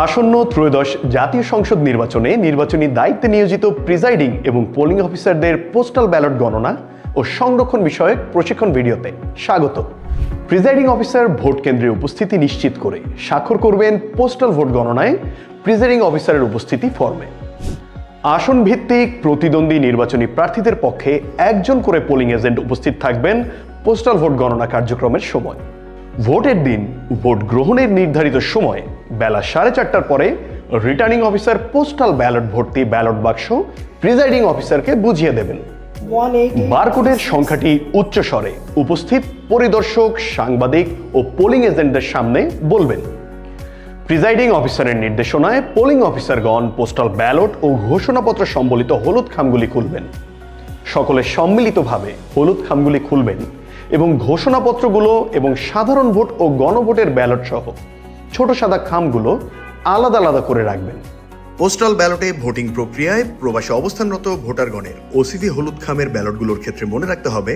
আসন্ন ত্রয়োদশ জাতীয় সংসদ নির্বাচনে নির্বাচনী দায়িত্বে নিয়োজিত প্রিজাইডিং এবং পোলিং অফিসারদের পোস্টাল ব্যালট গণনা ও সংরক্ষণ বিষয়ক প্রশিক্ষণ ভিডিওতে স্বাগত। প্রিজাইডিং অফিসার ভোট কেন্দ্রে উপস্থিতি নিশ্চিত করে স্বাক্ষর করবেন পোস্টাল ভোট গণনায় প্রিজাইডিং অফিসারের উপস্থিতি ফর্মে। আসন ভিত্তিক প্রতিদ্বন্দ্বী নির্বাচনী প্রার্থীদের পক্ষে একজন করে পোলিং এজেন্ট উপস্থিত থাকবেন পোস্টাল ভোট গণনা কার্যক্রমের সময়। ভোটের দিন ভোট গ্রহণের নির্ধারিত সময় বেলা 4:30টার পরে রিটার্নিং অফিসার পোস্টাল ব্যালট ভর্তি ব্যালট বাক্স প্রিজাইডিং অফিসারকে বুঝিয়ে দেবেন। বারকোডের সংখ্যাটি উচ্চস্বরে উপস্থিত পরিদর্শক, সাংবাদিক ও পোলিং এজেন্টদের সামনে বলবেন। প্রিজাইডিং অফিসারের নির্দেশনায় পোলিং অফিসারগণ পোস্টাল ব্যালট ও ঘোষণাপত্র সম্বলিত হলুদ খামগুলি খুলবেন। সকলে সম্মিলিতভাবে হলুদ খামগুলি খুলবেন এবং ঘোষণাপত্রগুলো এবং সাধারণ ভোট ও গণভোটের ব্যালট সহ ছোট সাদা খামগুলো আলাদা আলাদা করে রাখবেন। পোস্টাল ব্যালটে ভোটিং প্রক্রিয়ায় প্রবাসে অবস্থানরত ভোটারগণের ওসিভি হলুদ খামের ব্যালটগুলোর ক্ষেত্রে মনে রাখতে হবে,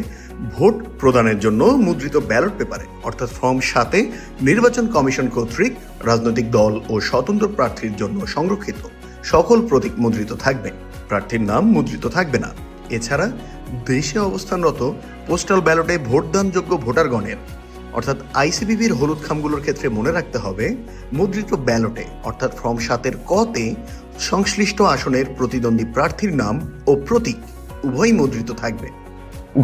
ভোট প্রদানের জন্য মুদ্রিত ব্যালট পেপারে অর্থাৎ ফর্ম 7-এ নির্বাচন কমিশন কর্তৃক রাজনৈতিক দল ও স্বতন্ত্র প্রার্থীর জন্য সংরক্ষিত সকল প্রতীক মুদ্রিত থাকবে, প্রার্থীর নাম মুদ্রিত থাকবে না। এছাড়া দেশে অবস্থানরত পোস্টাল ব্যালটে ভোটদানযোগ্য ভোটারগণের অর্থাৎ আইসিবিবির হলুদ খামগুলোর ক্ষেত্রে মনে রাখতে হবে, মুদ্রিত ব্যালটে অর্থাৎ ফর্ম 7-এর কতে সংশ্লিষ্ট আসনের প্রতিদ্বন্দ্বী প্রার্থীর নাম ও প্রতীক উভয়ই মুদ্রিত থাকবে।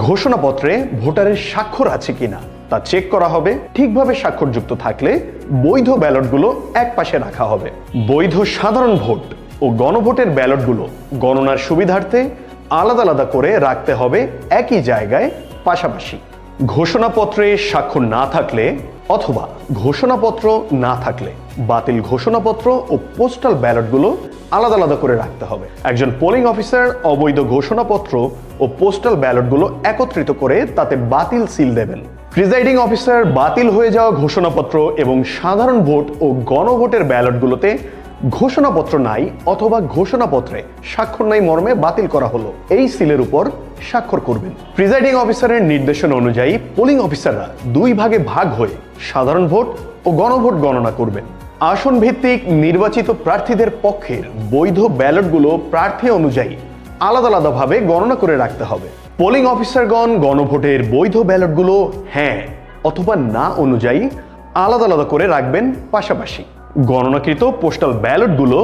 ঘোষণাপত্রে ভোটারের স্বাক্ষর আছে কিনা তা চেক করা হবে। ঠিকভাবে স্বাক্ষরযুক্ত থাকলে বৈধ ব্যালটগুলো এক পাশে রাখা হবে। বৈধ সাধারণ ভোট ও গণভোটের ব্যালটগুলো গণনার সুবিধার্থে আলাদা আলাদা করে রাখতে হবে একই জায়গায় পাশাপাশি। ঘোষণাপত্রে স্বাক্ষর না থাকলে অথবা ঘোষণাপত্র না থাকলে বাতিল ঘোষণাপত্র ও পোস্টাল ব্যালটগুলো আলাদা আলাদা করে রাখতে হবে। একজন পোলিং অফিসার অবৈধ ঘোষণাপত্র ও পোস্টাল ব্যালটগুলো একত্রিত করে তাতে বাতিল সিল দেবেন। প্রিজাইডিং অফিসার বাতিল হয়ে যাওয়া ঘোষণাপত্র এবং সাধারণ ভোট ও গণভোটের ব্যালটগুলোতে ঘোষণাপত্র নাই অথবা ঘোষণাপত্রে স্বাক্ষর নাই মর্মে বাতিল করা হলো এই সিলের উপর স্বাক্ষর করবেন। প্রিজাইডিং অফিসারের নির্দেশনা অনুযায়ী পোলিং অফিসাররা 2 ভাগে ভাগ হয়ে সাধারণ ভোট ও গণভোট গণনা করবেন। আসন ভিত্তিক নির্বাচিত প্রার্থীদের পক্ষের বৈধ ব্যালটগুলো প্রার্থী অনুযায়ী আলাদা আলাদাভাবে গণনা করে রাখতে হবে। পোলিং অফিসারগণ গণভোটের বৈধ ব্যালটগুলো হ্যাঁ অথবা না অনুযায়ী আলাদা আলাদা করে রাখবেন পাশাপাশি। গণনাকৃত পোস্টাল ব্যালটগুলো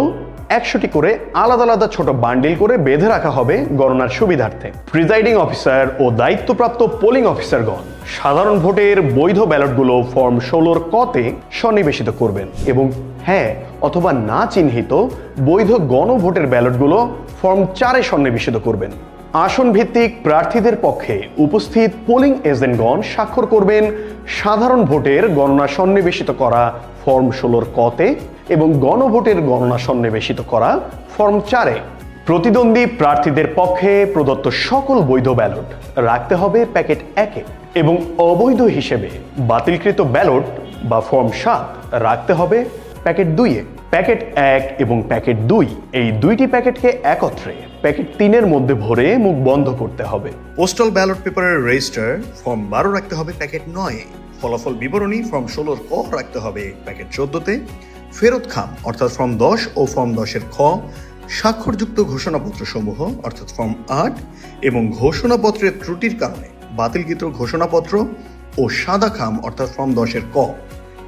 100টি করে আলাদা আলাদা ছোট বান্ডিল করে বেঁধে রাখা হবে গণনার সুবিধার্থে। প্রিজাইডিং অফিসার ও দায়িত্বপ্রাপ্ত পোলিং অফিসারগণ সাধারণ ভোটের বৈধ ব্যালটগুলো ফর্ম 16-র কতে সন্নিবেশিত করবেন এবং হ্যাঁ অথবা না চিহ্নিত বৈধ গণভোটের ব্যালটগুলো ফর্ম 4-এ সন্নিবেশিত করবেন। আসন ভিত্তিক প্রার্থীদের পক্ষে উপস্থিত পোলিং এজেন্টগণ স্বাক্ষর করবেন সাধারণ ভোটের গণনা সন্নিবেশিত করা ফর্ম 16-র কতে এবং গণভোটের গণনা সন্নিবেশিত করা ফর্ম 4-এ। প্রতিদ্বন্দ্বী প্রার্থীদের পক্ষে প্রদত্ত সকল বৈধ ব্যালট রাখতে হবে প্যাকেট 1-এ এবং অবৈধ হিসেবে বাতিলকৃত ব্যালট বা ফর্ম 7 রাখতে হবে প্যাকেট 2-এ। প্যাকেট 1 এবং প্যাকেট 2 এই দুইটি প্যাকেটকে একত্রে প্যাকেট 3-এর মধ্যে ভরে মুখ বন্ধ করতে হবে। পোস্টাল ব্যালট পেপারের রেজিস্টার ফর্ম 12 রাখতে হবে প্যাকেট 9-এ। ফলাফল বিবরণী ফর্ম 16-র ক রাখতে হবে প্যাকেট 14-তে। ফেরত খাম অর্থাৎ ফর্ম 10 ও ফর্ম 10-এর খ, স্বাক্ষরযুক্ত ঘোষণাপত্র সমূহ অর্থাৎ ফর্ম 8 এবং ঘোষণাপত্রের ত্রুটির কারণে বাতিলকৃত ঘোষণাপত্র ও সাদা খাম অর্থাৎ ফর্ম 10-এর ক,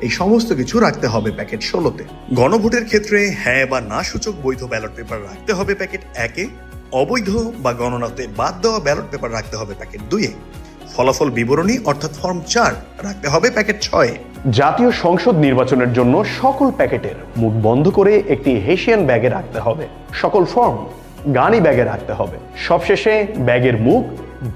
এই সমস্ত কিছু রাখতে হবে প্যাকেট 16-তে। গণভোটের ক্ষেত্রে হ্যাঁ বা না সূচক বৈধ ব্যালট পেপার রাখতে হবে প্যাকেট 1-এ। অবৈধ বা গণনাতে বাদ দেওয়া ব্যালট পেপার রাখতে হবে প্যাকেট 2-এ। ফলাফল বিবরণী অর্থাৎ ফর্ম 4 রাখতে হবে প্যাকেট 6-এ। জাতীয় সংসদ নির্বাচনের জন্য সকল প্যাকেটের মুখ বন্ধ করে একটি হেসিয়ান ব্যাগে রাখতে হবে। সকল ফর্ম গানি ব্যাগে রাখতে হবে। সবশেষে ব্যাগের মুখ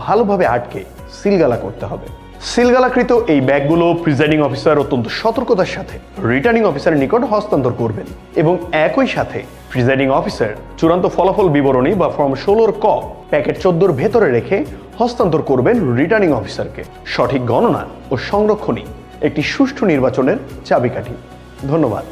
ভালোভাবে আটকে সিলগালা করতে হবে। সিলগালাকৃত এই ব্যাগগুলো প্রিজাইডিং অফিসার অত্যন্ত সতর্কতার সাথে রিটার্নিং অফিসারের নিকট হস্তান্তর করবেন এবং একই সাথে প্রিজাইডিং অফিসার চূড়ান্ত ফলাফল বিবরণী বা ফর্ম 16-র ক প্যাকেট 14-র ভেতরে রেখে হস্তান্তর করবেন রিটার্নিং অফিসারকে। সঠিক গণনা ও সংরক্ষণই একটি সুষ্ঠু নির্বাচনের চাবিকাঠি। ধন্যবাদ।